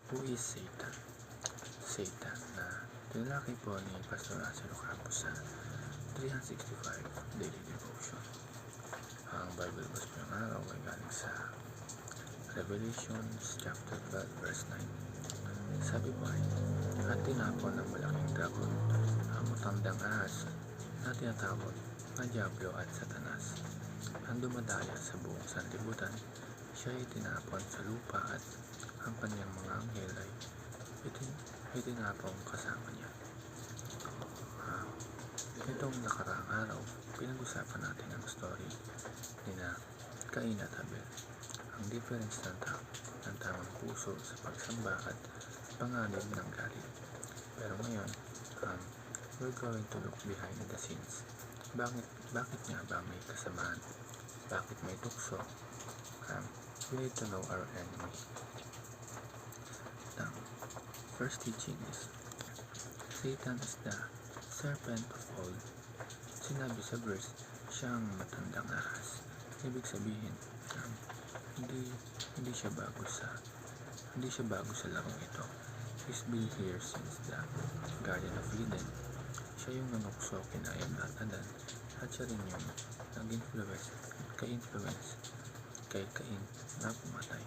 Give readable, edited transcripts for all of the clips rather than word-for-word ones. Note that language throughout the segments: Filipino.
Who is Satan? Satan na tinalakay po ni Pastor Russell Campos sa 365 Daily Devotion. Ang Bible verse po ng araw ay galing sa Revelations chapter 12 verse 9. Sabi po ay, at tinapon ng malaking dragon, ang matandang ahas na tinatawag na Diablo at Satanas, ang dumadaya sa buong sanlibutan. Siya ay tinapon sa lupa at ang kanyang mga anghel ay itinapong kasama niya. Itong nakaraang araw, pinag-usapan natin ang story ni na Cain at Abel, ang difference ng tamang puso sa pagsamba at panganib ng galit. Pero ngayon, we're going to look behind the scenes. Bakit nga ba may kasamaan? Bakit may tukso? We need to know our enemy. The first teaching is, Satan is the serpent of old. Sinabi sa verse, siya ang matandang ahas. Ibig sabihin, hindi siya bago sa larong ito. He's been here since the Garden of Eden. Siya yung nanukso kina Eva at Adan, at siya rin yung nag-influence kay Cain na pumatay.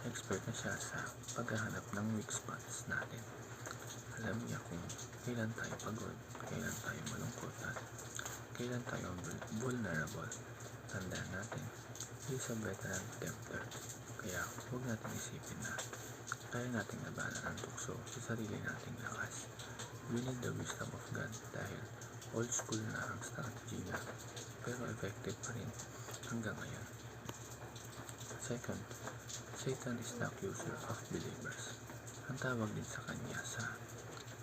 Expert na siya sa paghahanap ng weak spots natin. Alam niya kung kailan tayo pagod, kailan tayo malungkot, at kailan tayo vulnerable. Tandaan natin, he is a veteran tempter. Kaya huwag natin isipin na kaya nating labanan ang tukso sa sarili nating lakas. We need the wisdom of God dahil old school na ang strategy niya, pero effective pa rin hanggang ngayon. Second, Satan is the accuser of believers. Ang tawag din sa kanya sa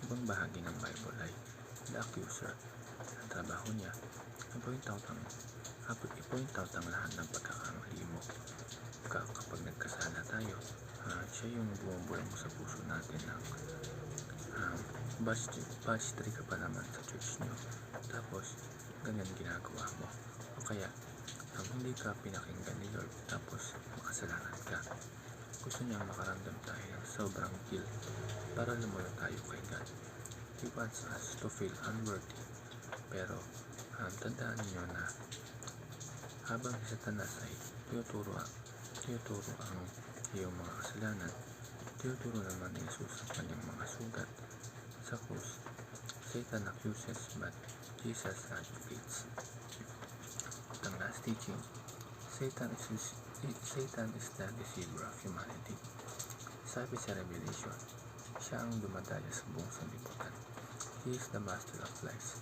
ibang bahagi ng Bible ay the accuser. Ang trabaho niya ay i-point out ang lahat ng pagkakamali mo. Kapag nagkasala tayo, siya yung bumubulong sa puso natin ng batch 3 ka pa naman sa church nyo, tapos ganyan ginagawa mo. O kaya hindi ka pinakinggan ni Lord, tapos makasalanan ka. Gusto niyang makaramdam tayo ng sobrang guilt para lumayo tayo kay God. He wants us to feel unworthy. Pero tandaan niyo na habang si Satanas ay tinuturo ang iyong mga kasalanan, tinuturo naman ni Jesus ang kanyang mga sugat sa krus. Satan accuses but Jesus advocates. Ang last teaching, Satan is the deceiver of humanity. Sabi sa Revelation, siya ang dumadaya sa buong sanlibutan. He is the master of lies.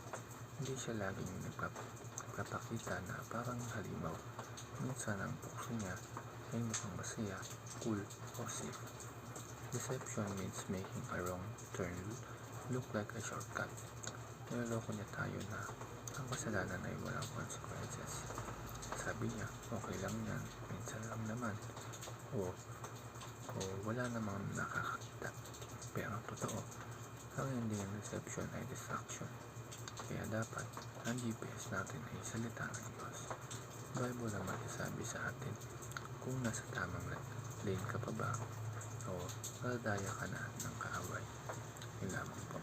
Hindi siya laging nagpapakita na parang halimaw. Minsan ang tukso niya ay mukhang masaya, cool, o safe. Deception means making a wrong turn look like a shortcut. Niloloko niya tayo na ang kasalanan ay walang consequences. Sabi niya, okay lang yan, minsan lang naman, o wala namang nakakakita. Pero ang totoo, ang ending ng deception ay distraction. Kaya dapat ang GPS natin ay salita ng Diyos. Bible naman sabi sa atin kung nasa tamang lane ka pa ba o nadadaya ka na ng kaaway. Yun lamang po.